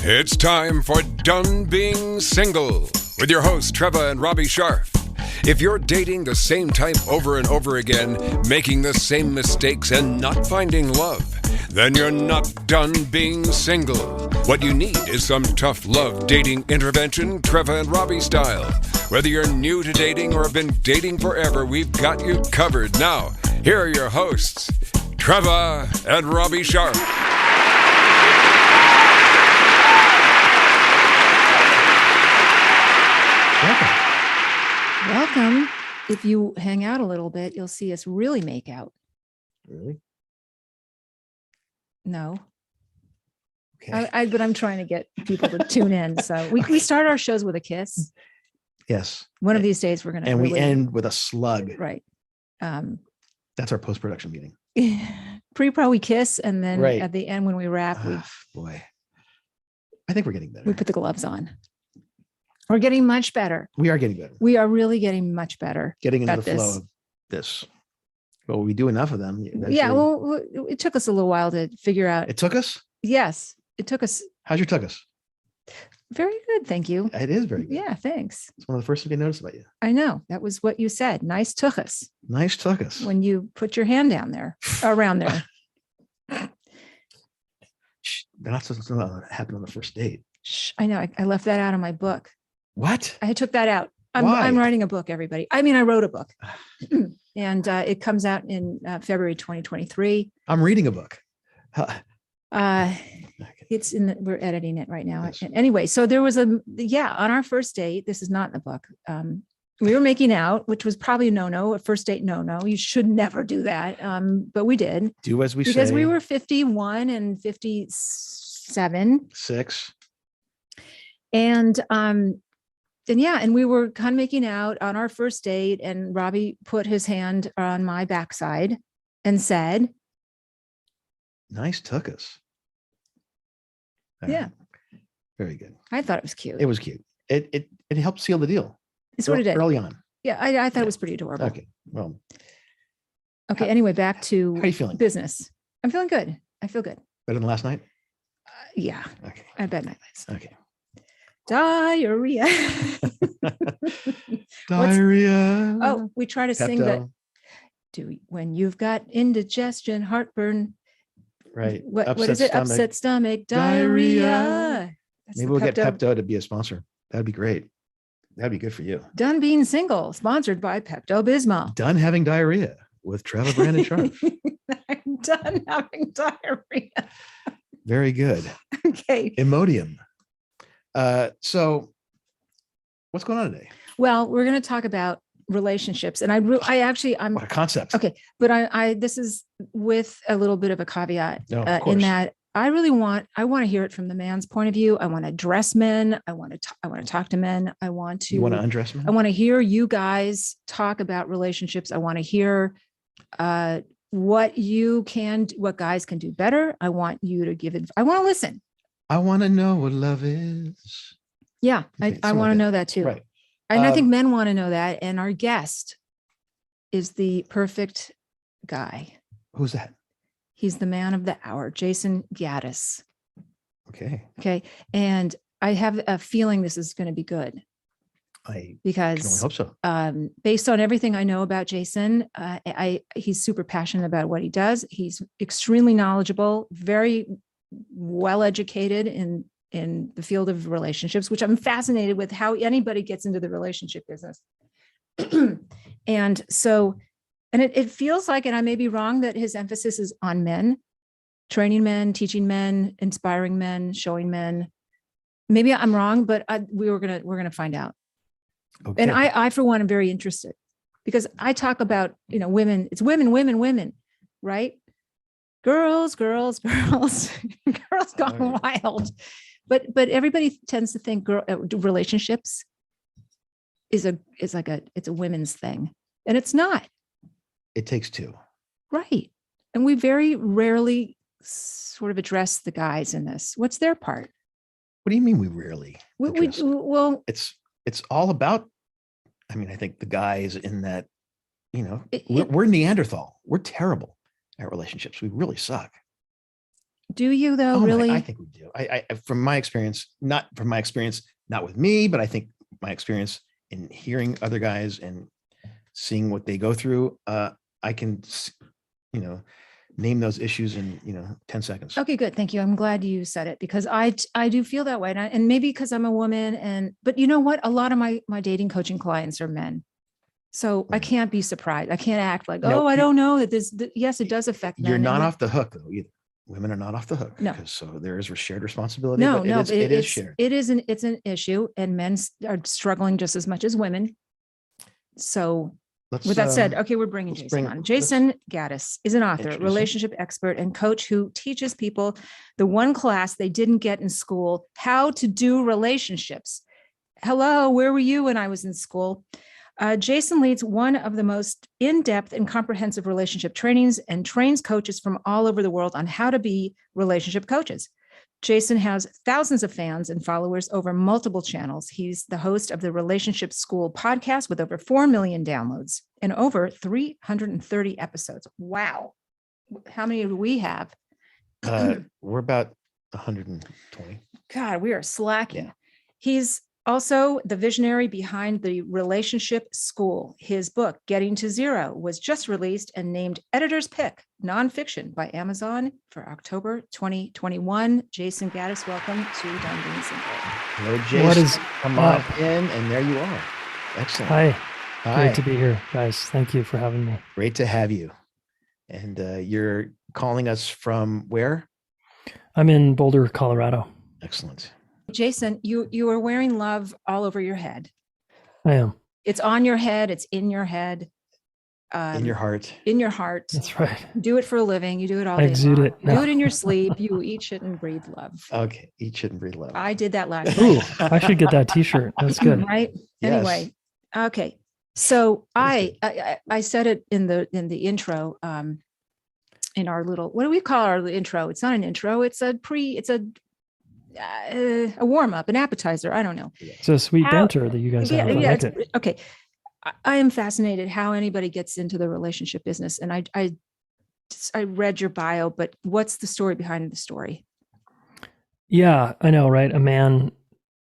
It's time for Done Being Single with your hosts, Trevor and Robbie Sharf. If you're dating the same type over and over again, making the same mistakes and not finding love, then you're not done being single. What you need is some tough love dating intervention, Trevor and Robbie style. Whether you're new to dating or have been dating forever, we've got you covered. Now, here are your hosts, Trevor and Robbie Sharf. Welcome. If you hang out a little bit, you'll see us really make out. Really? No. Okay. But I'm trying to get people to tune in. So we start our shows with a kiss. Yes. One of these days we're going to And we end with a slug. Right. That's our post-production meeting. Pre-pro we kiss, and then Right. at the end when we wrap, Boy, I think we're getting better. we put the gloves on. We're getting much better. We are getting better. We are really getting much better. Getting into at the flow this. of this. Well, we do enough of them. Yeah. Well, it took us a little while to figure out. It took us? Yes. It took us. How's your took us? Very good. Thank you. It is very good. Yeah. Thanks. It's one of the first things I noticed about you. I know. That was what you said. Nice took us. Nice took us. When you put your hand down there, around there. Shh, they're not supposed to know what happened on the first date. Shh, I know. I left that out of my book. What? I took that out. Why? I'm writing a book, everybody. I mean, I wrote a book and it comes out in February 2023. I'm reading a book. It's we're editing it right now. Yes. Anyway, so there was on our first date, this is not in the book. We were making out, which was probably a no-no, a first date no-no. You should never do that. But we did. Do as we say. Because we were 51 and 57. 6. And we were kind of making out on our first date, and Robbie put his hand on my backside and said, Nice took us. Yeah. Very good. I thought it was cute. It was cute. It helped seal the deal. It's what it did. Early on. Yeah, I thought it was pretty adorable. Okay. Well, Okay. Anyway, back to how are you feeling? business. I'm feeling good. I feel good. Better than last night? Yeah. Okay. I had bad nights. Okay. Diarrhea. Diarrhea. Oh, we try to sing that. When you've got indigestion, heartburn. Right. What is it? Stomach. Upset stomach, Diarrhea. diarrhea. That's Maybe the we'll get Pepto to be a sponsor. That'd be great. That'd be good for you. Done Being Single, sponsored by Pepto-Bismol. Done having diarrhea with Trevor Brandon Sharp. I'm done having diarrhea. Very good. Okay. Imodium. So what's going on today? Well, we're going to talk about relationships, and I'm What a concept. okay, but I this is with a little bit of a caveat No, of in course. that I want to hear it from the man's point of view. I want to address men. I want to talk to men. You want to undress me? I want to hear you guys talk about relationships. I want to hear what guys can do better. I want you to give it. I want to listen. I want to know what love is. Yeah, Okay, I something want to like know that too. Right. And I think men want to know that. And our guest is the perfect guy. Who's that? He's the man of the hour, Jayson Gaddis. Okay. Okay. And I have a feeling this is going to be good I can only because hope so. based on everything I know about Jayson, he's super passionate about what he does. He's extremely knowledgeable, very well educated in the field of relationships, which I'm fascinated with how anybody gets into the relationship business. And so, and it feels like, and I may be wrong, that his emphasis is on men, training men, teaching men, inspiring men, showing men. Maybe I'm wrong, but we're gonna find out. Okay. And I for one am very interested because I talk about women. It's women, right? Girls, girls gone wild. But everybody tends to think relationships is a women's thing, and it's not. It takes two. Right. And we very rarely sort of address the guys in this. What's their part? What do you mean we rarely? address it? Well, It's all about, I mean, I think the guys in that, It- we're Neanderthal. We're terrible at relationships. We really suck. Do you though? Oh, Really? I think we do. From my experience, not with me, but I think my experience in hearing other guys and seeing what they go through, I can, name those issues in, 10 seconds. Okay, good. Thank you. I'm glad you said it because I do feel that way. And maybe because I'm a woman but you know what? A lot of my dating coaching clients are men. So I can't be surprised. I can't act like, No, oh, I don't know that yes, it does affect men. You're not off the hook though either. Women are not off the hook. No. Because so there is a shared responsibility. No, but it is shared. It's an issue and men are struggling just as much as women. So with that said, okay, we're bringing Jayson on. Jayson Gaddis is an author, relationship expert, and coach who teaches people the one class they didn't get in school, how to do relationships. Hello, where were you when I was in school? Jayson leads one of the most in-depth and comprehensive relationship trainings and trains coaches from all over the world on how to be relationship coaches. Jayson has thousands of fans and followers over multiple channels. He's the host of the Relationship School podcast with over 4 million downloads and over 330 episodes. Wow. How many do we have? We're about 120. God, we are slacking. Yeah. He's also the visionary behind the Relationship School. His book, Getting to Zero, was just released and named Editor's Pick Nonfiction by Amazon for October 2021. Jayson Gaddis, welcome to Done Being Single. Hello, Jayson. Come on in, and there you are. Excellent. Hi. Hi. Great to be here, guys. Thank you for having me. Great to have you. And you're calling us from where? I'm in Boulder, Colorado. Excellent. Jayson, you are wearing love all over your head. I am. It's on your head. It's in your head. In your heart. In your heart. That's right. You do it for a living. You do it all I day exude long. it. No. Do it in your sleep. You eat shit and breathe love. Okay. Eat shit and breathe love. I did that last Ooh, night. I should get that t-shirt. That's good. Right? Yes. Anyway. Okay. So That I said it in the intro, in our little, what do we call our intro? It's not an intro. It's a warm up, an appetizer. I don't know. It's a sweet banter that you guys have. I like it. Okay. I am fascinated how anybody gets into the relationship business. And I read your bio, but what's the story behind the story? Yeah, I know, right? A man,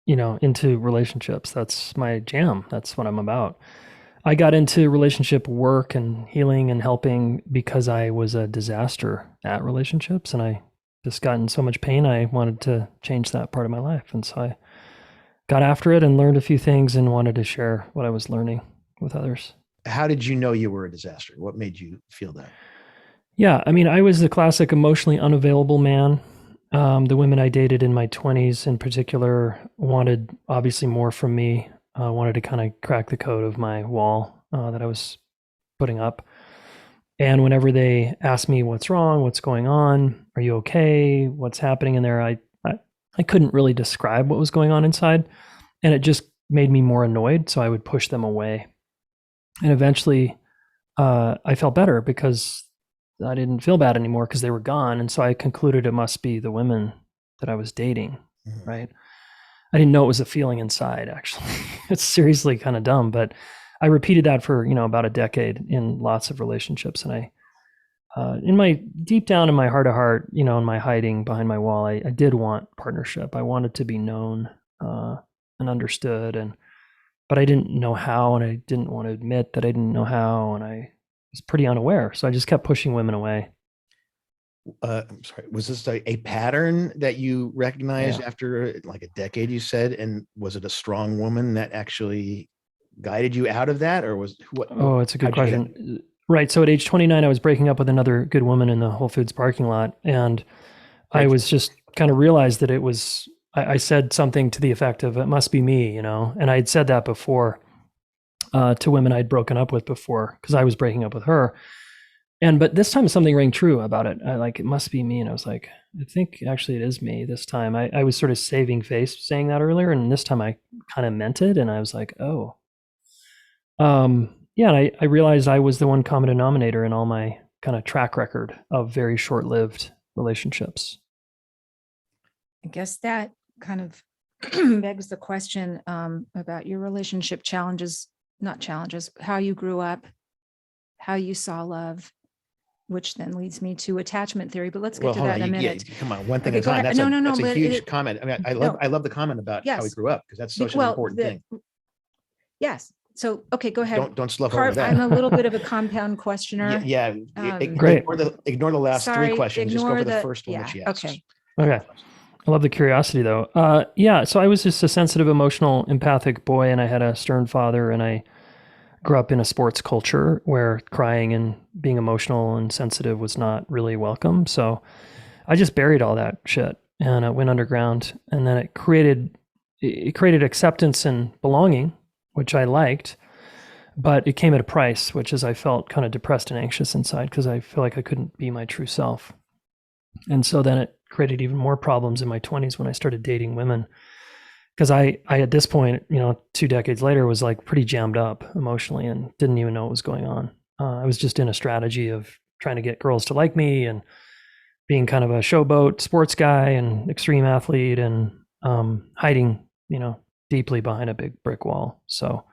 into relationships. That's my jam. That's what I'm about. I got into relationship work and healing and helping because I was a disaster at relationships, and I just got in so much pain. I wanted to change that part of my life. And so I got after it and learned a few things and wanted to share what I was learning with others. How did you know you were a disaster? What made you feel that? Yeah, I mean, I was the classic emotionally unavailable man. The women I dated in my 20s in particular wanted obviously more from me, wanted to kind of crack the code of my wall that I was putting up. And whenever they asked me what's wrong, what's going on, are you okay, what's happening in there, I couldn't really describe what was going on inside. And it just made me more annoyed. So I would push them away. And eventually I felt better because I didn't feel bad anymore because they were gone. And so I concluded it must be the women that I was dating, right? I didn't know it was a feeling inside, actually. It's seriously kind of dumb, but I repeated that for, about a decade in lots of relationships. And in my deep down in my heart of heart, in my hiding behind my wall, I did want partnership. I wanted to be known and understood, but I didn't know how, and I didn't want to admit that I didn't know how, and I was pretty unaware. So I just kept pushing women away. I'm sorry. Was this a pattern that you recognized after like a decade, you said, and was it a strong woman that actually guided you out of that, or was what? Oh, it's a good question. Right. So at age 29, I was breaking up with another good woman in the Whole Foods parking lot. And I was just kind of realized that it was, I said something to the effect of, it must be me, and I had said that before to women I'd broken up with before, because I was breaking up with her. But this time something rang true about it. It must be me. And I was like, I think actually it is me this time. I was sort of saving face saying that earlier. And this time I kind of meant it. And I was like, oh. And I realized I was the one common denominator in all my kind of track record of very short-lived relationships. I guess that kind of begs the question about your relationship challenges, not challenges, how you grew up, how you saw love. which then leads me to attachment theory, but let's get Well, to hold that on. in a Yeah, minute. come on, one thing Okay, at a go time. ahead. No, That's a but huge comment. I mean, no, I love the comment about how he yes. grew up, because that's such an Well, important thing. yes. So, okay, go ahead. Don't slough over that. I'm a little bit of a compound questioner. Yeah. Great. Ignore the last Sorry, three questions. Just go for the first one yeah, that she asks. okay. Okay. I love the curiosity though. Yeah. So I was just a sensitive, emotional, empathic boy, and I had a stern father, and I grew up in a sports culture where crying and being emotional and sensitive was not really welcome. So I just buried all that shit and it went underground, and then it created acceptance and belonging, which I liked, but it came at a price, which is I felt kind of depressed and anxious inside because I feel like I couldn't be my true self. And so then it created even more problems in my 20s when I started dating women. Because I at this point, 2 decades later, was like pretty jammed up emotionally and didn't even know what was going on. I was just in a strategy of trying to get girls to like me and being kind of a showboat sports guy and extreme athlete, and hiding, deeply behind a big brick wall. So,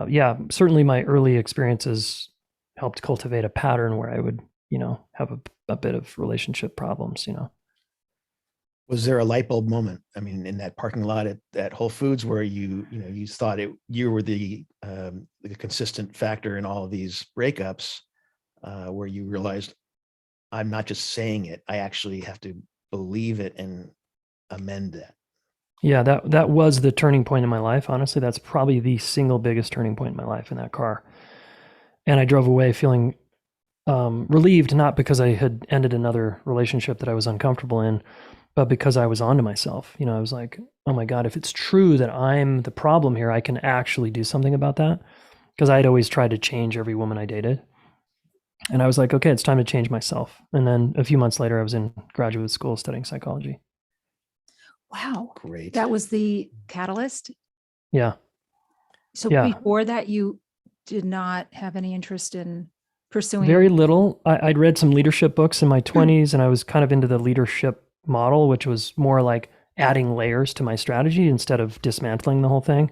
yeah, certainly my early experiences helped cultivate a pattern where I would, have a bit of relationship problems, Was there a light bulb moment? I mean, in that parking lot at Whole Foods, where you thought you were the consistent factor in all of these breakups, where you realized, I'm not just saying it, I actually have to believe it and amend that. Yeah, that was the turning point in my life. Honestly, that's probably the single biggest turning point in my life, in that car. And I drove away feeling relieved, not because I had ended another relationship that I was uncomfortable in, but because I was onto myself. I was like, oh my God, if it's true that I'm the problem here, I can actually do something about that. Because I had always tried to change every woman I dated. And I was like, okay, it's time to change myself. And then a few months later, I was in graduate school studying psychology. Wow. Great. That was the catalyst. Yeah. So Yeah. before that, you did not have any interest in pursuing? Very little. I'd read some leadership books in my 20s, and I was kind of into the leadership model, which was more like adding layers to my strategy instead of dismantling the whole thing.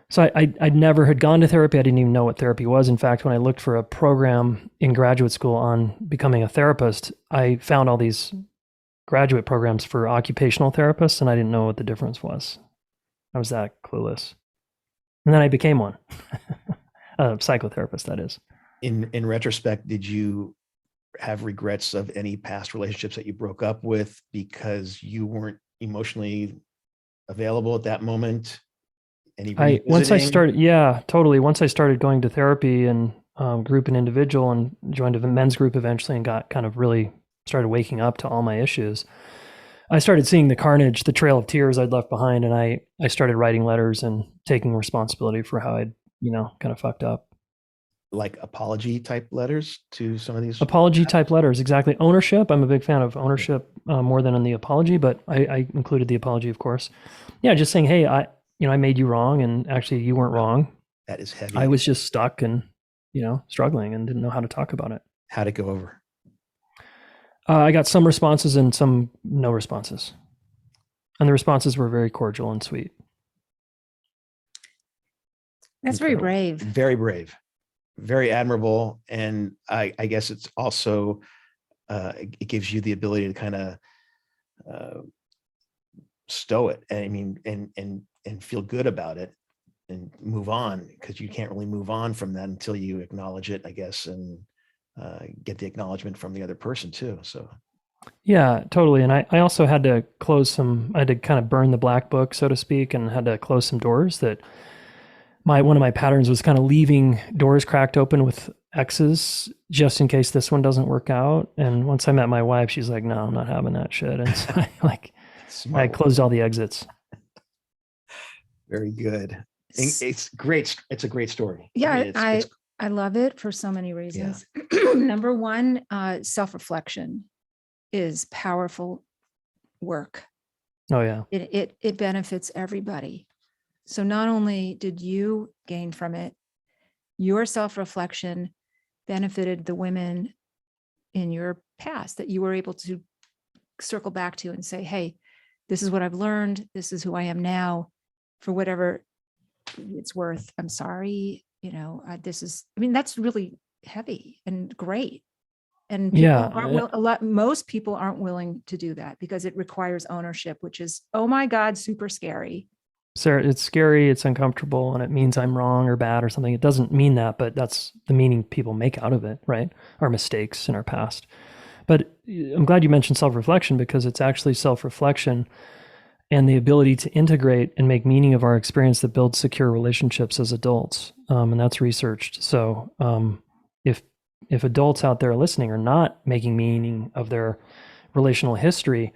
So I never had gone to therapy. I didn't even know what therapy was. In fact, when I looked for a program in graduate school on becoming a therapist, I found all these graduate programs for occupational therapists, and I didn't know what the difference was. I was that clueless. And then I became one. A psychotherapist, that is. In retrospect, did you have regrets of any past relationships that you broke up with because you weren't emotionally available at that moment? Once I started, yeah, totally. Once I started going to therapy and group and individual, and joined a men's group eventually, and got kind of really started waking up to all my issues, I started seeing the carnage, the trail of tears I'd left behind, and I started writing letters and taking responsibility for how I'd, kind of fucked up. Like apology type letters to some of these? Apology type letters, exactly. Ownership. I'm a big fan of ownership more than in the apology, but I included the apology, of course. Yeah, just saying, hey, I made you wrong, and actually you weren't wrong. That is heavy. I was just stuck and, struggling and didn't know how to talk about it. How'd it go over? I got some responses and some no responses. And the responses were very cordial and sweet. That's very brave. Very brave. Very admirable. And I guess it's also, it gives you the ability to kind of stow it. I mean, and feel good about it and move on, because you can't really move on from that until you acknowledge it, I guess, and get the acknowledgement from the other person too. So. Yeah, totally. And I also had to I had to kind of burn the black book, so to speak, and had to close some doors that one of my patterns was kind of leaving doors cracked open with exes just in case this one doesn't work out. And once I met my wife, she's like, no, I'm not having that shit. And so I closed all the exits. Very good. It's great. It's a great story. Yeah, I love it for so many reasons. Yeah. Number one, self-reflection is powerful work. Oh yeah. It benefits everybody. So not only did you gain from it, your self-reflection benefited the women in your past that you were able to circle back to and say, hey, this is what I've learned. This is who I am now. For whatever it's worth, I'm sorry. That's really heavy and great. And people Yeah. most people aren't willing to do that because it requires ownership, which is, oh my God, super scary. Sarah, it's scary, it's uncomfortable, and it means I'm wrong or bad or something. It doesn't mean that, but that's the meaning people make out of it, right? Our mistakes in our past. But I'm glad you mentioned self-reflection, because it's actually self-reflection and the ability to integrate and make meaning of our experience that builds secure relationships as adults. And that's researched. So if adults out there listening are not making meaning of their relational history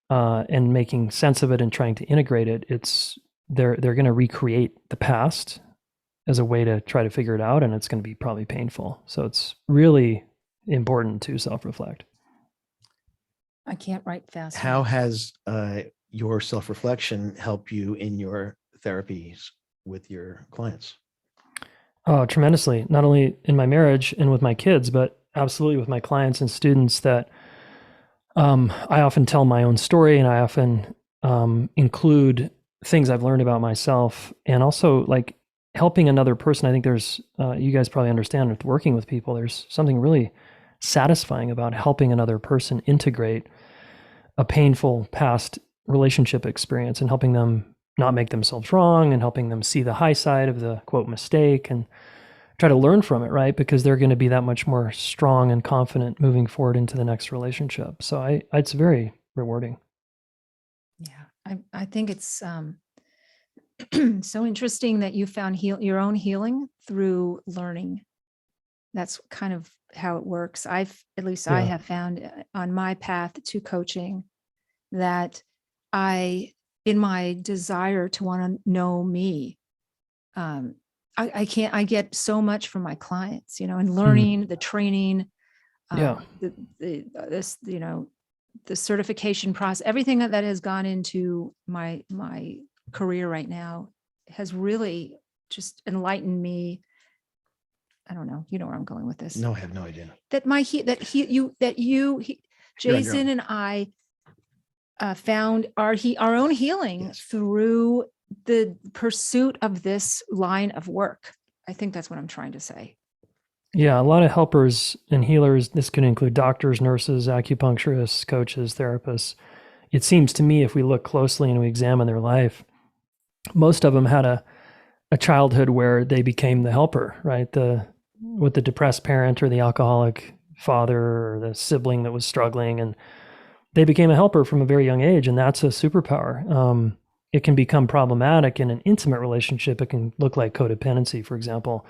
and making sense of it and trying to integrate it, they're going to recreate the past as a way to try to figure it out, and it's going to be probably painful. So it's really important to self-reflect. I can't write fast. How has your self-reflection help you in your therapies with your clients? Oh, tremendously. Not only in my marriage and with my kids, but absolutely with my clients and students. That I often tell my own story, and I often include things I've learned about myself, and also like helping another person. I think there's, you guys probably understand, with working with people, there's something really satisfying about helping another person integrate a painful past relationship experience and helping them not make themselves wrong and helping them see the high side of the quote mistake and try to learn from it, right? Because they're going to be that much more strong and confident moving forward into the next relationship. So it's very rewarding. Yeah, I think it's so interesting that you found your own healing through learning. That's kind of how it works. I have found on my path to coaching that in my desire to want to know me, I get so much from my clients, and learning, the training, the certification process, everything that has gone into my career right now has really just enlightened me. I don't know. You know where I'm going with this. No, I have no idea. Jayson and I found our own healing through the pursuit of this line of work. I think that's what I'm trying to say. Yeah, a lot of helpers and healers. This could include doctors, nurses, acupuncturists, coaches, therapists. It seems to me, if we look closely and we examine their life, most of them had a childhood where they became the helper, right? With the depressed parent or the alcoholic father or the sibling that was struggling, and they became a helper from a very young age, and that's a superpower. It can become problematic in an intimate relationship. It can look like codependency, for example,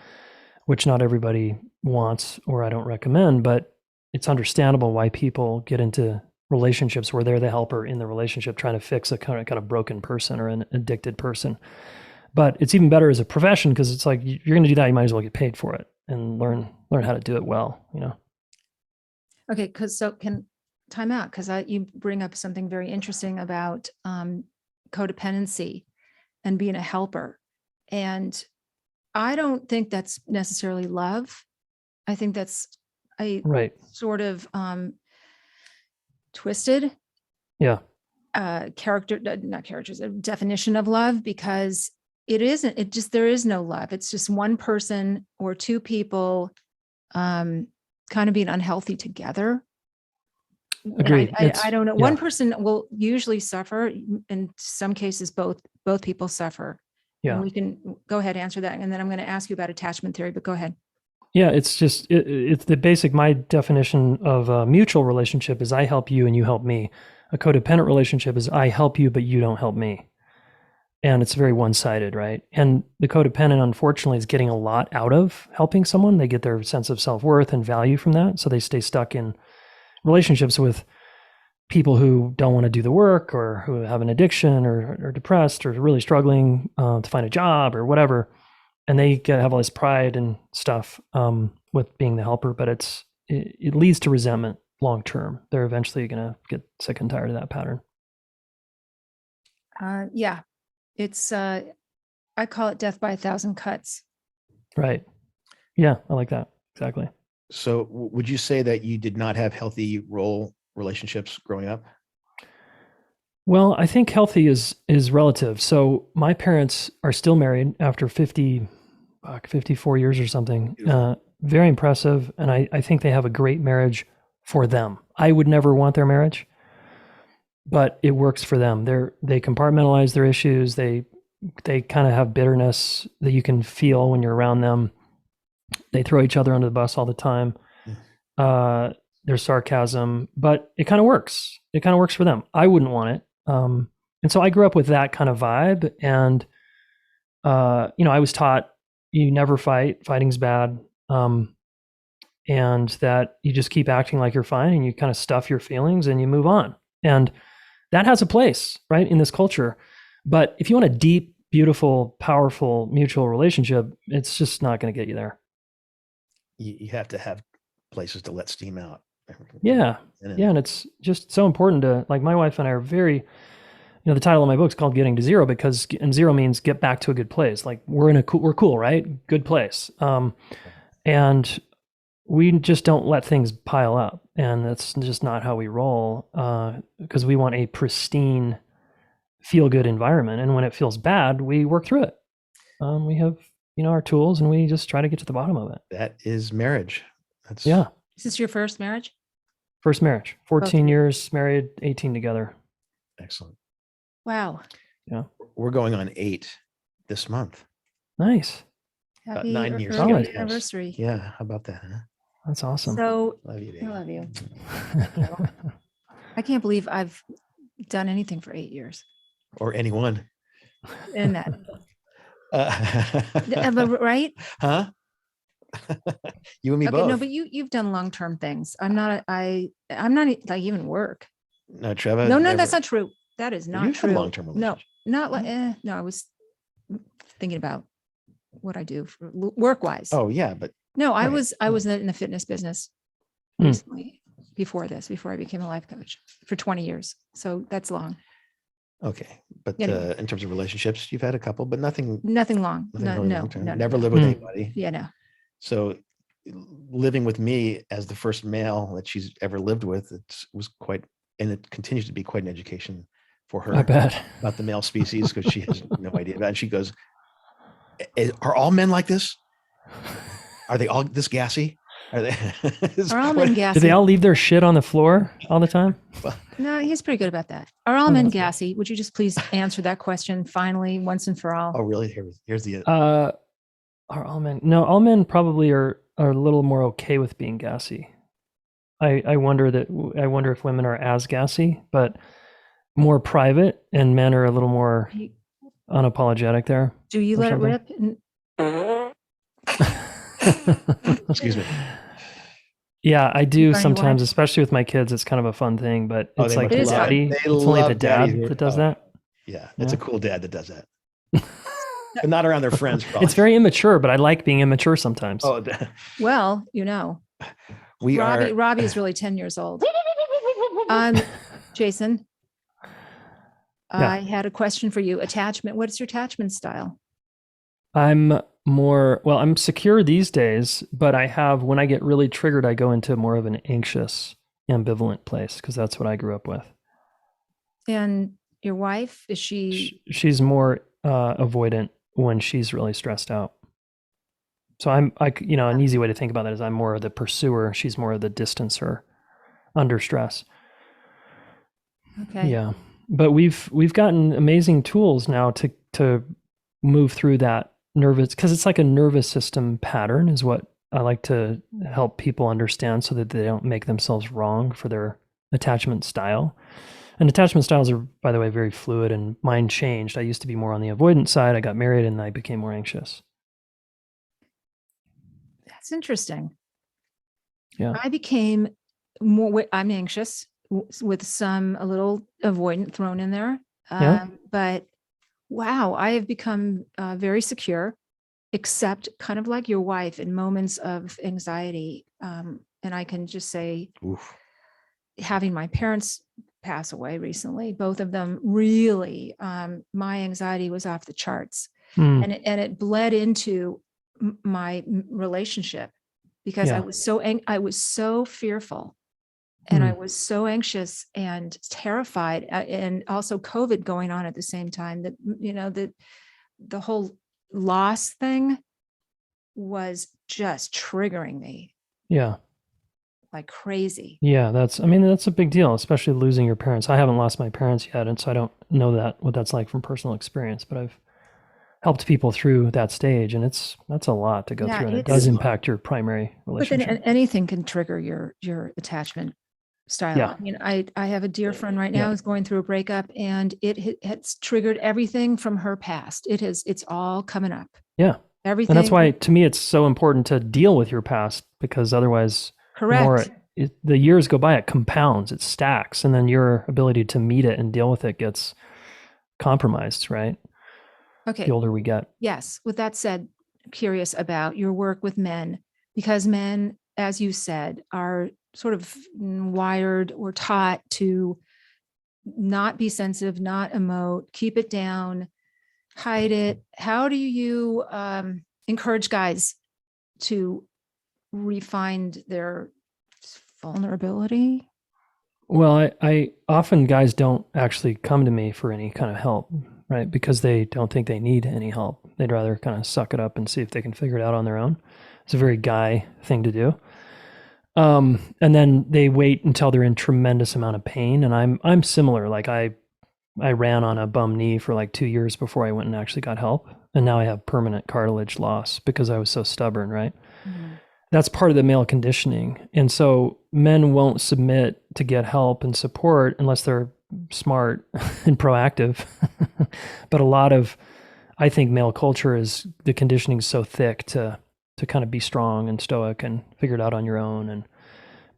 which not everybody wants or I don't recommend, but it's understandable why people get into relationships where they're the helper in the relationship, trying to fix a kind of broken person or an addicted person. But it's even better as a profession, because it's like, you're going to do that, you might as well get paid for it and learn how to do it well, Okay, time out, because you bring up something very interesting about codependency and being a helper. And I don't think that's necessarily love. I think that's a sort of twisted a definition of love, because there is no love. It's just one person or two people kind of being unhealthy together. Agreed. I don't know. One person will usually suffer. In some cases, both people suffer. Yeah. And we can go ahead and answer that. And then I'm going to ask you about attachment theory, but go ahead. Yeah, it's just, it's the basic, my definition of a mutual relationship is I help you and you help me. A codependent relationship is I help you, but you don't help me. And it's very one-sided, right? And the codependent, unfortunately, is getting a lot out of helping someone. They get their sense of self-worth and value from that. So they stay stuck in relationships with people who don't want to do the work, or who have an addiction, or depressed, or really struggling to find a job or whatever. And they have all this pride and stuff with being the helper, but it leads to resentment long-term. They're eventually going to get sick and tired of that pattern. Yeah. It's, I call it death by 1,000 cuts. Right. Yeah, I like that. Exactly. So would you say that you did not have healthy role relationships growing up? Well, I think healthy is relative. So my parents are still married after 54 years or something. Very impressive. And I think they have a great marriage for them. I would never want their marriage, but it works for them. They compartmentalize their issues. They kind of have bitterness that you can feel when you're around them. They throw each other under the bus all the time. There's sarcasm, but it kind of works. It kind of works for them. I wouldn't want it. And so I grew up with that kind of vibe. And, I was taught you never fight, fighting's bad. And that you just keep acting like you're fine and you kind of stuff your feelings and you move on. And that has a place, right, in this culture. But if you want a deep, beautiful, powerful, mutual relationship, it's just not going to get you there. You have to have places to let steam out. Yeah. Yeah. And it's just so important to, like, my wife and I are very, the title of my book is called Getting to Zero, because zero means get back to a good place. Like we're cool, right? Good place. And we just don't let things pile up, and that's just not how we roll. Because we want a pristine, feel good environment. And when it feels bad, we work through it. We have, our tools, and we just try to get to the bottom of it. That is marriage. Yeah. Is this your first marriage? First marriage, 14 years married, 18 together. Excellent. Wow. Yeah. We're going on 8 this month. Nice. About 9 years. Early anniversary. Yeah. How about that? Huh? That's awesome. So Love you, Dave. I love you. I can't believe I've done anything for 8 years. Or anyone. And that. Right? Huh? You and me both. No, but you've done long-term things. I'm not like even work. No, Trevor. No, that's not true. That is not You've true. had long-term relationships. No, not like, no, I was thinking about what I do work-wise. Oh yeah, but no, I right. was in the fitness business recently, before I became a life coach for 20 years. So that's long. Okay. But Anyway. In terms of relationships, you've had a couple, but nothing long. really No. long-term. Never lived with anybody. Yeah, no. So living with me as the first male that she's ever lived with, was quite, and it continues to be quite an education for her. I bet. About the male species, because she has no idea about it. And she goes, are all men like this? Are they all this gassy? Are they? Are all men gassy? Do they all leave their shit on the floor all the time? No, he's pretty good about that. Are all men gassy? Would you just please answer that question finally, once and for all? Oh, really? Here's the. Are all men? No, all men probably are a little more okay with being gassy. I wonder if women are as gassy, but more private, and men are a little more unapologetic there. Do you let it rip? Excuse me. Yeah, I do sometimes, especially with my kids. It's kind of a fun thing, but it's like daddy. It's only the dad that does that. Yeah, it's a cool dad that does that. But not around their friends. Probably. It's very immature, but I like being immature sometimes. Oh, well, Robbie is really 10 years old. Jayson, I had a question for you. Attachment. What is your attachment style? I'm secure these days, but when I get really triggered, I go into more of an anxious, ambivalent place, because that's what I grew up with. And your wife, is she? She's more avoidant when she's really stressed out. So an easy way to think about that is I'm more of the pursuer. She's more of the distancer under stress. Okay. Yeah. But we've gotten amazing tools now to move through that nervous, because it's like a nervous system pattern is what I like to help people understand, so that they don't make themselves wrong for their attachment style. And attachment styles are, by the way, very fluid, and mine changed. I used to be more on the avoidant side. I got married and I became more anxious. That's interesting. Yeah. I became I'm anxious with a little avoidant thrown in there. But wow, I have become very secure, except kind of like your wife in moments of anxiety. And I can just say, having my parents pass away recently, both of them really, my anxiety was off the charts. And it bled into my relationship, because I was so fearful. And I was so anxious and terrified, and also COVID going on at the same time, that, the whole loss thing was just triggering me. Yeah. like crazy. Yeah, that's a big deal, especially losing your parents. I haven't lost my parents yet, and so I don't know what that's like from personal experience, but I've helped people through that stage, and that's a lot to go Yeah, through, and it It does is it's, a lot. impact your primary but then relationship. anything can trigger your attachment style. Yeah. I mean, I have a dear friend right now Yeah. who's going through a breakup, and it's triggered everything from her past. It's all coming up. Yeah. And that's Everything. why, to me, it's so important to deal with your past, because otherwise, the more Correct. the years go by, it compounds, it stacks, and then your ability to meet it and deal with it gets compromised, right? The Okay. older we get. Yes. With that said, curious about your work with men, because men, as you said, are sort of wired or taught to not be sensitive, not emote, keep it down, hide it. How do you encourage guys to refine their vulnerability? Well, I often, guys don't actually come to me for any kind of help, right? Because they don't think they need any help. They'd rather kind of suck it up and see if they can figure it out on their own. It's a very guy thing to do. And then they wait until they're in tremendous amount of pain. And I'm similar. Like I ran on a bum knee for like 2 years before I went and actually got help. And now I have permanent cartilage loss because I was so stubborn, right? Mhm. That's part of the male conditioning. And so men won't submit to get help and support unless they're smart and proactive. But a lot of, I think, male culture is, the conditioning is so thick to kind of be strong and stoic and figure it out on your own and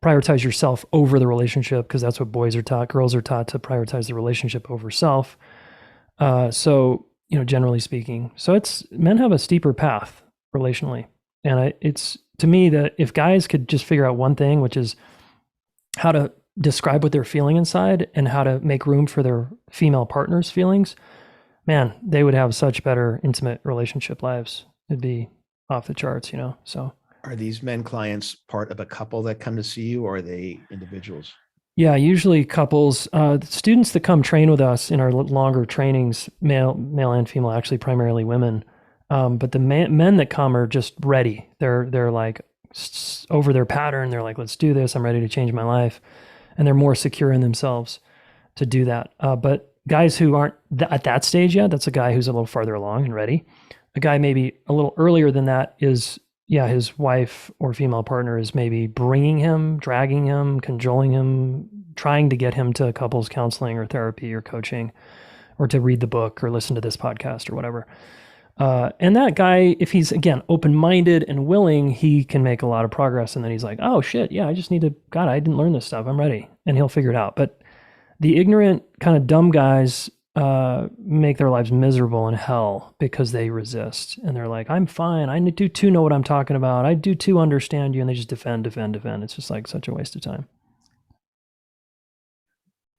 prioritize yourself over the relationship, because that's what boys are taught. Girls are taught to prioritize the relationship over self. So, generally speaking, so men have a steeper path relationally. And it's, to me, that if guys could just figure out one thing, which is how to describe what they're feeling inside and how to make room for their female partner's feelings, man, they would have such better intimate relationship lives. It'd be off the charts, so. Are these men clients part of a couple that come to see you, or are they individuals? Yeah, usually couples. Students that come train with us in our longer trainings, male and female, actually primarily women. But the men that come are just ready. They're like over their pattern. They're like, let's do this. I'm ready to change my life, and they're more secure in themselves to do that. But guys who aren't at that stage yet, that's a guy who's a little farther along and ready. A guy maybe a little earlier than that is, yeah, his wife or female partner is maybe bringing him, dragging him, cajoling him, trying to get him to couples counseling or therapy or coaching, or to read the book or listen to this podcast or whatever. And that guy, if he's, again, open-minded and willing, he can make a lot of progress. And then he's like, oh shit, yeah, I just need to, God, I didn't learn this stuff. I'm ready. And he'll figure it out. But the ignorant, kind of dumb guys make their lives miserable in hell because they resist. And they're like, I'm fine. I do too know what I'm talking about. I do too understand you. And they just defend. It's just like such a waste of time.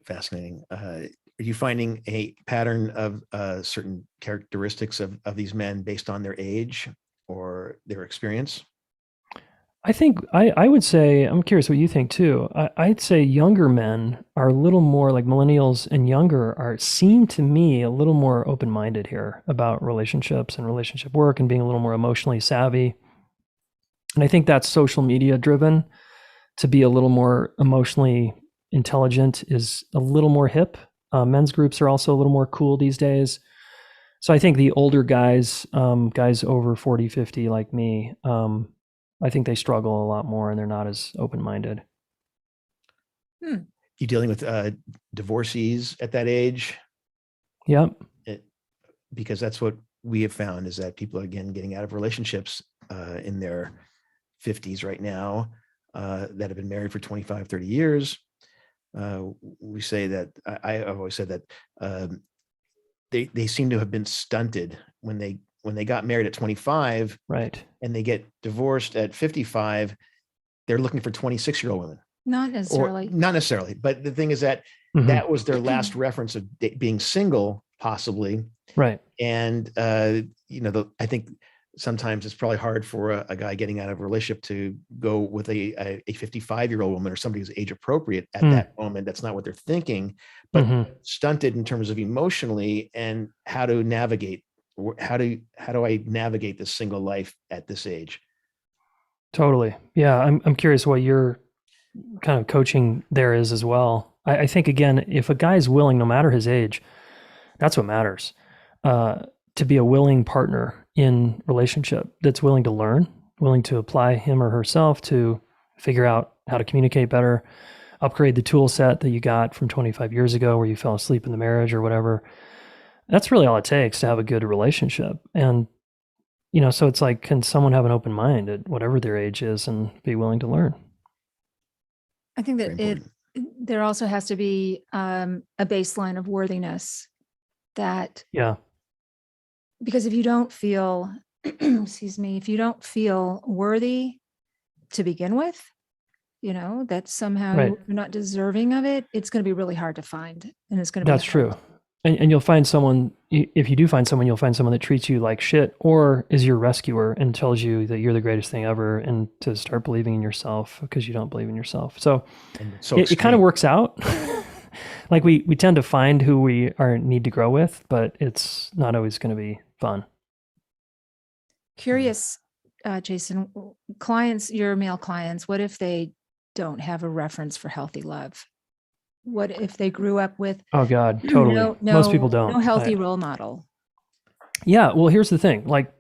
Fascinating. Are you finding a pattern of certain characteristics of these men based on their age or their experience? I think I would say, I'm curious what you think too. I'd say younger men are a little more, like millennials and younger seem to me a little more open-minded here about relationships and relationship work and being a little more emotionally savvy. And I think that's social media driven. To be a little more emotionally intelligent is a little more hip. Men's groups are also a little more cool these days. So I think the older guys, guys over 40, 50 like me, I think they struggle a lot more and they're not as open-minded. You dealing with divorcees at that age? Yep. Because that's what we have found, is that people are, again, getting out of relationships in their 50s right now that have been married for 25, 30 years. We say that, I've always said that they seem to have been stunted when they got married at 25, right, and they get divorced at 55. They're looking for 26-year-old women. Not necessarily. Not necessarily, but the thing is that that was their last reference of being single, possibly. right. And I think sometimes it's probably hard for a guy getting out of a relationship to go with a 55-year-old woman or somebody who's age appropriate at that moment. That's not what they're thinking, but stunted in terms of emotionally and how to navigate. How do I navigate this single life at this age? Totally. Yeah. I'm curious what your kind of coaching there is as well. I think, again, if a guy's willing, no matter his age, that's what matters, to be a willing partner in relationship that's willing to learn, willing to apply him or herself to figure out how to communicate better, upgrade the tool set that you got from 25 years ago where you fell asleep in the marriage or whatever. That's really all it takes to have a good relationship. And, so it's like, can someone have an open mind at whatever their age is and be willing to learn? I think that there also has to be a baseline of worthiness that, because if you don't feel, if you don't feel worthy to begin with, that somehow you're not deserving of it, it's going to be really hard to find. And it's going to be true. And you'll find someone, if you do find someone, you'll find someone that treats you like shit or is your rescuer and tells you that you're the greatest thing ever and to start believing in yourself because you don't believe in yourself. So, it kind of works out. Like we tend to find who we need to grow with, but it's not always going to be fun. Curious, Jayson, your male clients, what if they don't have a reference for healthy love? What if they grew up with, oh God, totally. Most people don't. No healthy role model. Yeah. Well, here's the thing, like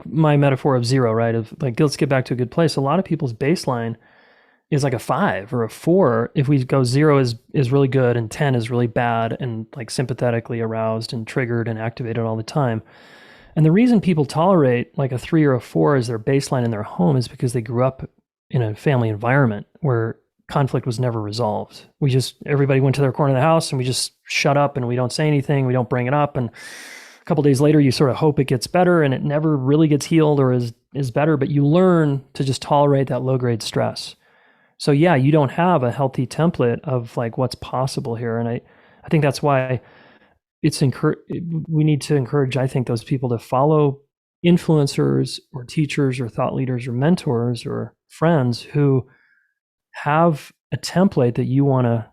my metaphor of zero, right? Of like, let's get back to a good place. A lot of people's baseline is like a 5 or a 4. If we go 0 is really good and 10 is really bad and like sympathetically aroused and triggered and activated all the time. And the reason people tolerate like a 3 or a 4 as their baseline in their home is because they grew up in a family environment where conflict was never resolved. Everybody went to their corner of the house and we just shut up and we don't say anything. We don't bring it up. And a couple of days later, you sort of hope it gets better and it never really gets healed or is better, but you learn to just tolerate that low grade stress. So yeah, you don't have a healthy template of like what's possible here. And I think that's why we need to encourage, I think, those people to follow influencers or teachers or thought leaders or mentors or friends who have a template that you want to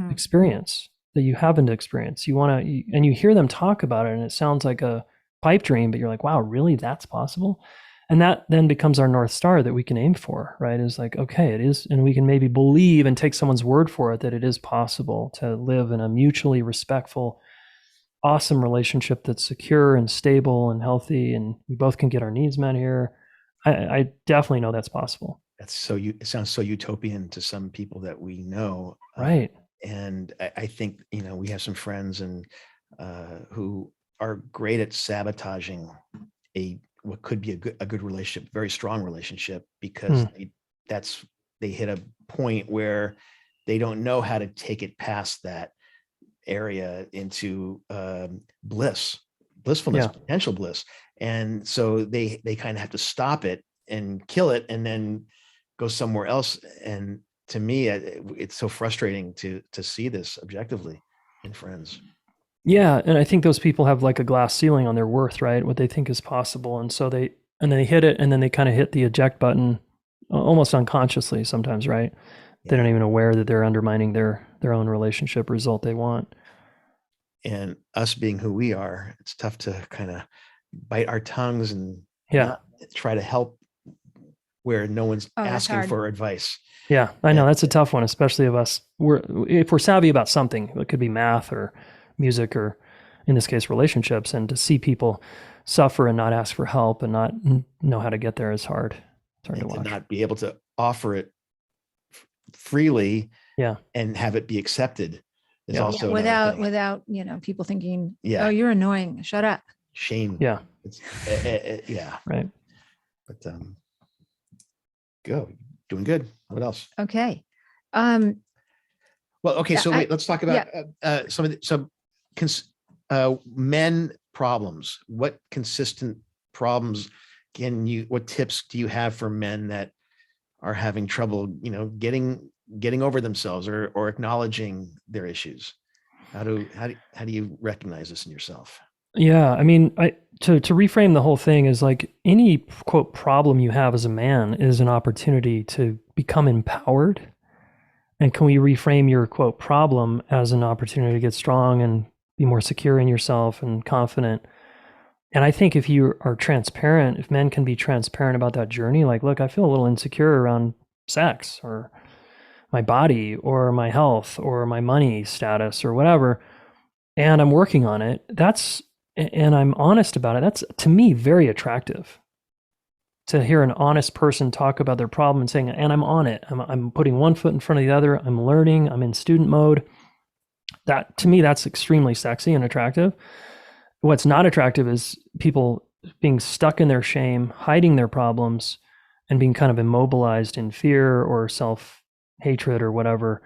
experience, that you haven't experienced. And you hear them talk about it and it sounds like a pipe dream, but you're like, wow, really? That's possible? And that then becomes our North Star that we can aim for, right? Is like, okay, it is. And we can maybe believe and take someone's word for it that it is possible to live in a mutually respectful, awesome relationship that's secure and stable and healthy. And we both can get our needs met here. I definitely know that's possible. It sounds so utopian to some people that we know. Right. And I think, we have some friends who are great at sabotaging what could be a good relationship, very strong relationship, because they hit a point where they don't know how to take it past that area into blissfulness, potential bliss. And so they kind of have to stop it and kill it and then go somewhere else. And to me, it's so frustrating to see this objectively in friends. Yeah. And I think those people have like a glass ceiling on their worth, right? What they think is possible. And so they hit it and then they kind of hit the eject button almost unconsciously sometimes, right? Yeah. They don't even aware that they're undermining their own relationship result they want. And us being who we are, it's tough to kind of bite our tongues and try to help where no one's asking for advice. Yeah, I know that's a tough one, especially of us. If we're savvy about something, it could be math or music or in this case, relationships, and to see people suffer and not ask for help and not know how to get there is hard. It's hard to watch. To not be able to offer it freely and have it be accepted is also without, people thinking, oh, you're annoying. Shut up. Shame. Yeah. It's, Right. But doing good. What else? Okay. Well, okay. So wait, let's talk about some men problems. What consistent problems what tips do you have for men that are having trouble, getting over themselves or acknowledging their issues? How do you recognize this in yourself? Yeah. I mean, to reframe the whole thing is like any quote problem you have as a man is an opportunity to become empowered. And can we reframe your quote problem as an opportunity to get strong and be more secure in yourself and confident? And I think if you are transparent, if men can be transparent about that journey, like, look, I feel a little insecure around sex, or my body or my health or my money status or whatever, and I'm working on it, and I'm honest about it, that's to me very attractive. To hear an honest person talk about their problem and saying, and I'm on it. I'm putting one foot in front of the other. I'm learning. I'm in student mode. That, to me, that's extremely sexy and attractive. What's not attractive is people being stuck in their shame, hiding their problems, and being kind of immobilized in fear or self-hatred or whatever,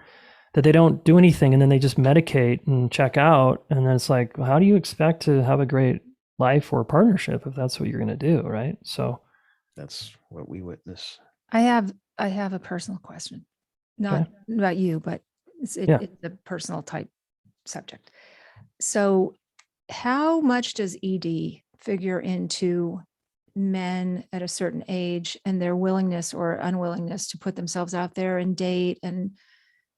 that they don't do anything and then they just medicate and check out. And then it's like, well, how do you expect to have a great life or partnership if that's what you're going to do, right? So That's what we witness. I have a personal question, not about you, but it's a personal type subject. So how much does ED figure into men at a certain age and their willingness or unwillingness to put themselves out there and date? And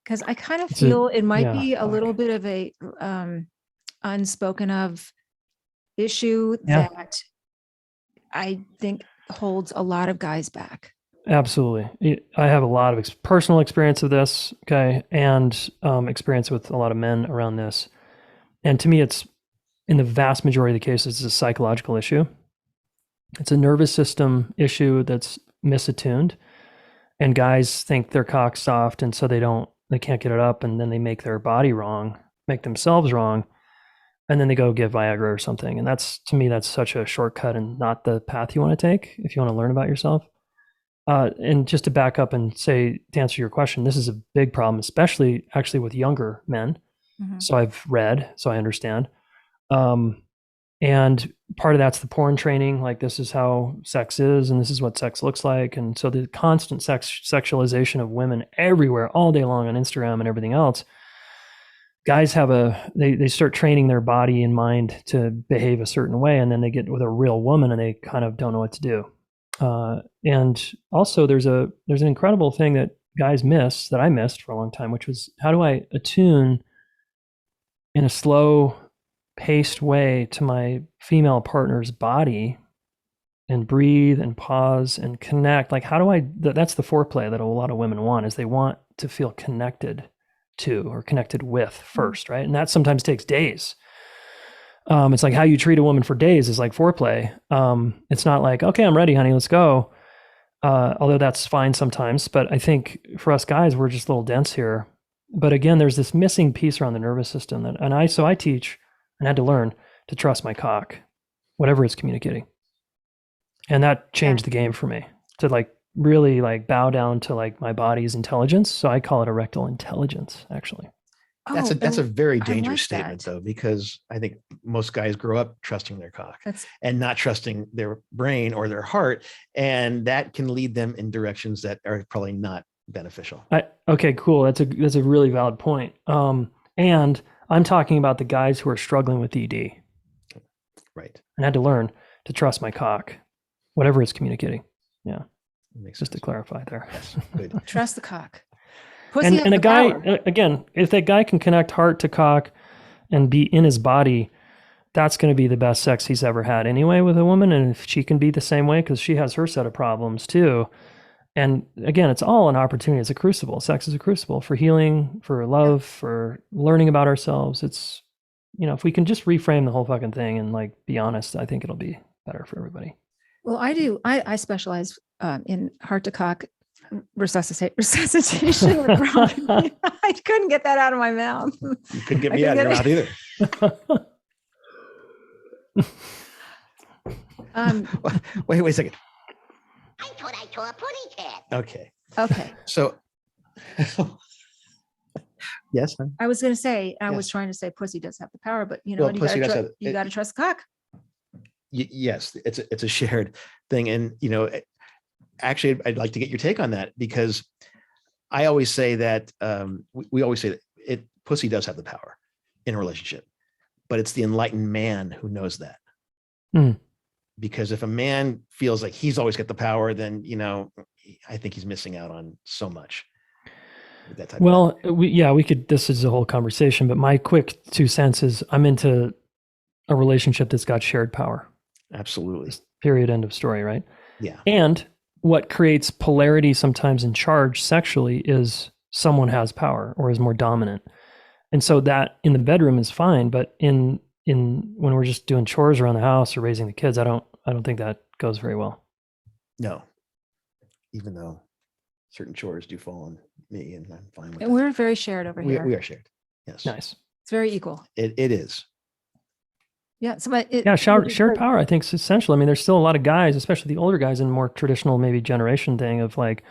because I kind of feel it might be a little bit of a unspoken of issue that I think holds a lot of guys back. Absolutely. I have a lot of personal experience of this, okay, and experience with a lot of men around this. And to me, it's, in the vast majority of the cases, it's a psychological issue. It's a nervous system issue that's misattuned. And guys think their cock's soft, and so they can't get it up, and then they make their body wrong, make themselves wrong, and then they go get Viagra or something. And that's, to me, that's such a shortcut and not the path you want to take if you want to learn about yourself. And just to back up and say, to answer your question, this is a big problem, especially actually with younger men. Mm-hmm. So I've read, so I understand. And part of that's the porn training, like this is how sex is and this is what sex looks like. And so the constant sexualization of women everywhere all day long on Instagram and everything else, guys have they start training their body and mind to behave a certain way, and then they get with a real woman and they kind of don't know what to do. And also there's an incredible thing that guys miss, that I missed for a long time, which was, how do I attune in a slow paced way to my female partner's body and breathe and pause and connect? Like, how do that's the foreplay that a lot of women want, is they want to feel connected to or connected with first, right? And that sometimes takes days. It's like how you treat a woman for days is like foreplay. It's not like, okay, I'm ready, honey, let's go. Although that's fine sometimes, but I think for us guys, we're just a little dense here. But again, there's this missing piece around the nervous system so I teach and had to learn to trust my cock, whatever it's communicating. And that changed the game for me, to like really like bow down to like my body's intelligence. So I call it erectile intelligence, actually. That's a very dangerous statement, though, because I think most guys grow up trusting their cock and not trusting their brain or their heart. And that can lead them in directions that are probably not beneficial. Okay, cool. That's a really valid point. And I'm talking about the guys who are struggling with ED. Right. And I had to learn to trust my cock, whatever it's communicating. Yeah. Makes just sense. To clarify there. Yes, good. Trust the cock. And a guy, again, if that guy can connect heart to cock and be in his body, that's going to be the best sex he's ever had anyway with a woman. And if she can be the same way, because she has her set of problems too. And again, it's all an opportunity. It's a crucible. Sex is a crucible for healing, for love, for learning about ourselves. It's, if we can just reframe the whole fucking thing and like be honest, I think it'll be better for everybody. Well, I do. I specialize in heart to cock resuscitation. I couldn't get that out of my mouth. You couldn't get me out of your mouth either. Wait a second. I thought I saw a pony cat. Okay. So, yes. Honey? I was going to say, I was trying to say, pussy does have the power, but you got to trust the cock. Yes, it's a shared thing, and actually, I'd like to get your take on that, because I always say that we always say that pussy does have the power in a relationship, but it's the enlightened man who knows that. Mm. Because if a man feels like he's always got the power, then I think he's missing out on so much. That type we could. This is a whole conversation, but my quick 2 cents is I'm into a relationship that's got shared power. Absolutely. Period. End of story. Right. Yeah. And what creates polarity sometimes in charge sexually is someone has power or is more dominant. And so that in the bedroom is fine, but in when we're just doing chores around the house or raising the kids, I don't think that goes very well. No, even though certain chores do fall on me, and I'm fine with And that. we're very shared over here. We are shared. Yes, Nice. It's very equal. it is. Yeah. So, but Yeah, shared power, I think, is essential. I mean, there's still a lot of guys, especially the older guys, in more traditional maybe generation thing of like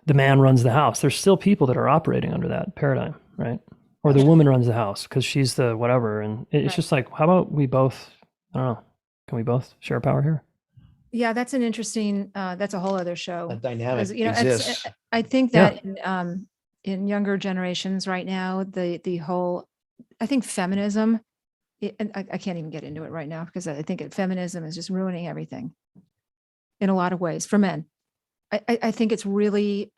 the man runs the house. There's still people that are operating under that paradigm, right? Or the woman runs the house because she's the whatever. And it's Right. just like, how about we both, I don't know, can we both share power here? Yeah, that's an interesting. That's a whole other show. That dynamic 'Cause, you know, exists. I think Yeah. that in younger generations right now, the whole, I think feminism, and I can't even get into it right now because I think feminism is just ruining everything in a lot of ways for men. I think it's really,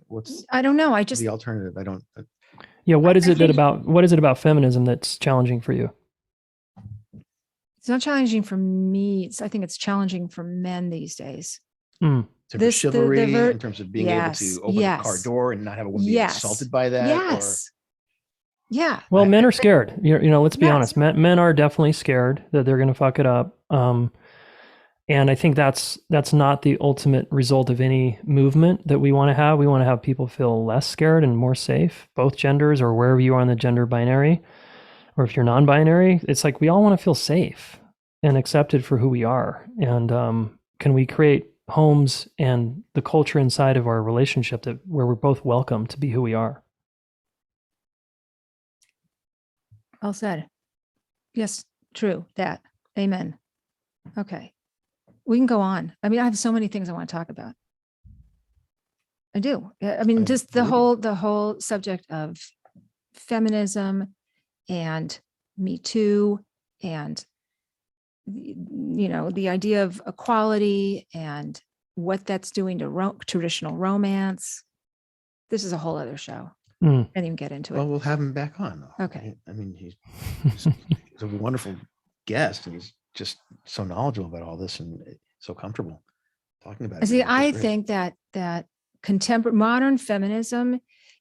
What's I don't know. I just, the alternative? I don't. Yeah. What is I it that think- what is it about feminism that's challenging for you? it's not challenging for me. I think it's challenging for men these days. In terms of This- the chivalry, ver- in terms of being able Yes, to open the car yes. door and not have a woman be Yes. insulted by that. Yes. Yeah. Well, men are scared. Let's be Yes. honest. Men are definitely scared that they're going to fuck it up. And I think that's not the ultimate result of any movement that we want to have. We want to have people feel less scared and more safe, both genders or wherever you are in the gender binary, or if you're non-binary. It's like we all want to feel safe and accepted for who we are. And can we create homes and the culture inside of our relationship where we're both welcome to be who we are? All said. Yes, true. That. Amen. Okay. We can go on. I mean, I have so many things I want to talk about. I do. I mean, I just believe you. the whole subject of feminism and Me Too and the idea of equality and what that's doing to traditional romance. This is a whole other show. Mm. Can't even get into Well, it. we'll have him back on. Though. Okay. I mean, he's a wonderful guest, and he's just so knowledgeable about all this and so comfortable talking about it. See, now, which is I great. think that contemporary modern feminism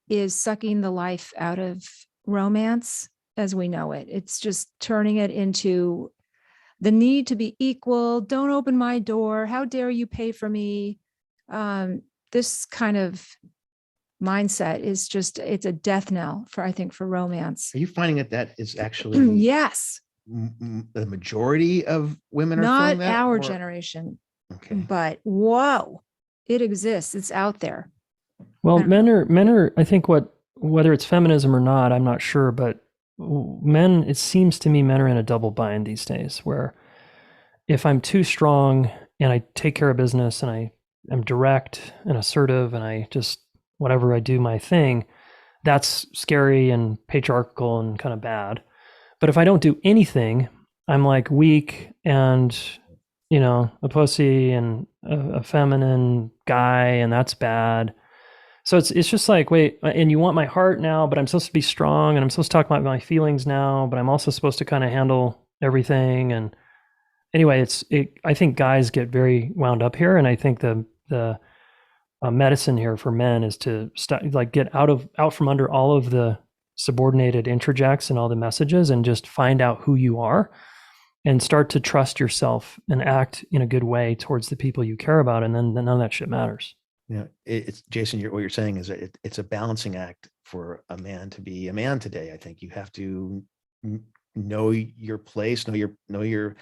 is sucking the life out of romance as we know it. It's just turning it into the need to be equal. Don't open my door. How dare you pay for me? This kind of mindset is just, it's a death knell I think, for romance. Are you finding that is actually Yes, the majority of women are not feeling that? our or- generation, Okay. but whoa, it exists. It's out there. Well, I don't men are, I think whether it's feminism or not, I'm not sure, but men, it seems to me men are in a double bind these days where if I'm too strong and I take care of business and I am direct and assertive and I just, whatever I do my thing, that's scary and patriarchal and kind of bad. But if I don't do anything, I'm like weak and, a pussy and a feminine guy, and that's bad. So it's just like, wait, and you want my heart now, but I'm supposed to be strong and I'm supposed to talk about my feelings now, but I'm also supposed to kind of handle everything. And anyway, I think guys get very wound up here. And I think the medicine here for men is to get out from under all of the subordinated interjects and all the messages and just find out who you are and start to trust yourself and act in a good way towards the people you care about. And then none of that shit matters. It's Jason, what you're saying is that it's a balancing act for a man to be a man today. I think you have to know your place, know your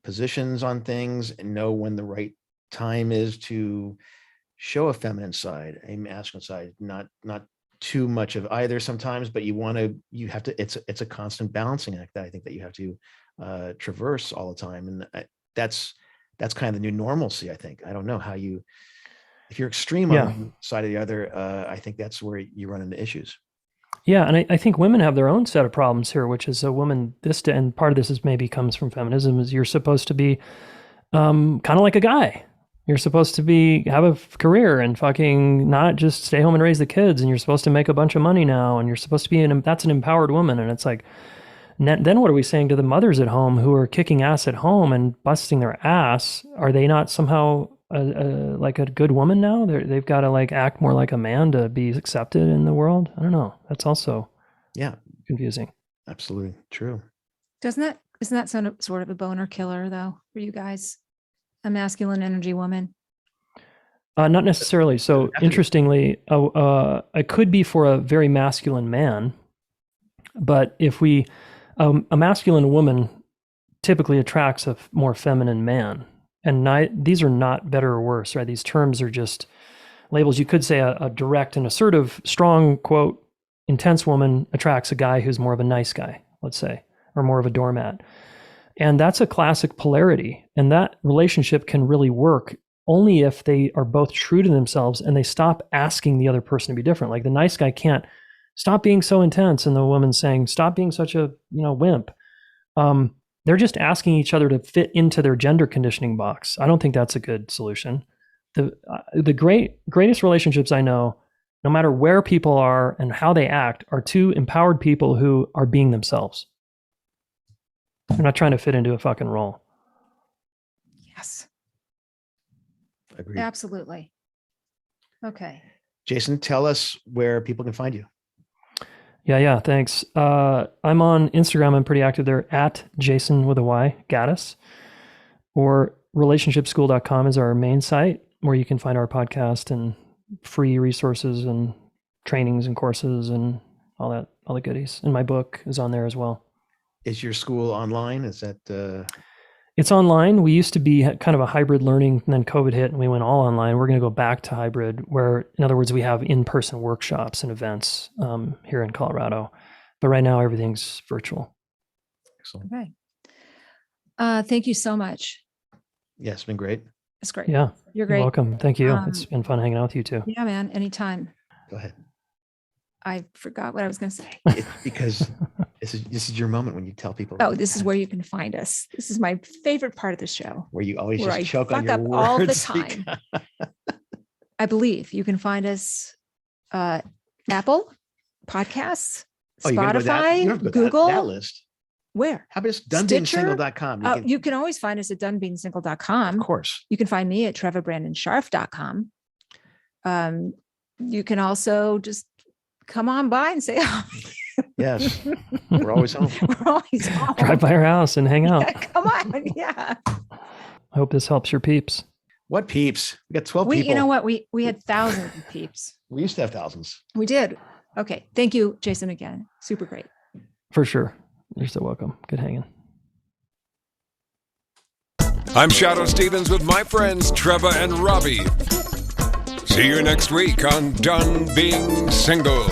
positions on things, and know when the right time is to show a feminine side, a masculine side, not too much of either sometimes, but you have to, it's a constant balancing act that I think that you have to traverse all the time. And that's kind of the new normalcy. I think, I don't know how if you're extreme on one side or the other, I think that's where you run into issues. Yeah. And I think women have their own set of problems here, which is a woman, and part of this is maybe comes from feminism, is you're supposed to be kind of like a guy. You're supposed to have a career and fucking not just stay home and raise the kids. And you're supposed to make a bunch of money now. And you're supposed to be that's an empowered woman. And it's like, then what are we saying to the mothers at home who are kicking ass at home and busting their ass? Are they not somehow like a good woman now. They've got to like act more like a man to be accepted in the world. I don't know. That's also confusing. Absolutely true. Isn't that sort of a boner killer though for you guys? A masculine energy woman? Not necessarily. So interestingly, it could be for a very masculine man, but if a masculine woman typically attracts a more feminine man, and these are not better or worse, right? These terms are just labels. You could say a direct and assertive, strong, quote, intense woman attracts a guy who's more of a nice guy, let's say, or more of a doormat. And that's a classic polarity. And that relationship can really work only if they are both true to themselves and they stop asking the other person to be different. Like the nice guy can't stop being so intense, and the woman's saying, stop being such a wimp. They're just asking each other to fit into their gender conditioning box. I don't think that's a good solution. The greatest relationships I know, no matter where people are and how they act, are two empowered people who are being themselves. They're not trying to fit into a fucking role. Yes. Agreed. Absolutely. Okay. Jayson, tell us where people can find you. Yeah, thanks. I'm on Instagram. I'm pretty active there, at Jayson with a Y, Gaddis. Or relationshipschool.com is our main site where you can find our podcast and free resources and trainings and courses and all the goodies. And my book is on there as well. Is your school online? Is that... It's online. We used to be kind of a hybrid learning, and then COVID hit and we went all online. We're going to go back to hybrid, where, in other words, we have in-person workshops and events here in Colorado. But right now, everything's virtual. Excellent. Okay. Thank you so much. Yeah, it's been great. It's great. Yeah. You're great. You're welcome. Thank you. It's been fun hanging out with you too. Yeah, man. Anytime. Go ahead. I forgot what I was going to say. Because this is your moment when you tell people. Oh, this is where you can find us. This is my favorite part of the show. Where you always where just I choke on fuck your up words. all the time. I believe you can find us Apple Podcasts, Spotify, Google. That list. Where? How about just donebeingsingle.com? You can always find us at donebeingsingle.com. Of course. You can find me at trevorbrandonsharf.com. You can also just come on by and say hi. Yes. We're always home. We're always home. Drive by our house and hang out. Yeah, come on. Yeah. I hope this helps your peeps. What peeps? We got 12 people. You know what? We had thousands of peeps. We used to have thousands. We did. Okay. Thank you, Jayson, again. Super great. For sure. You're so welcome. Good hanging. I'm Shadow Stevens with my friends Trevor and Robbie. See you next week on Done Being Single.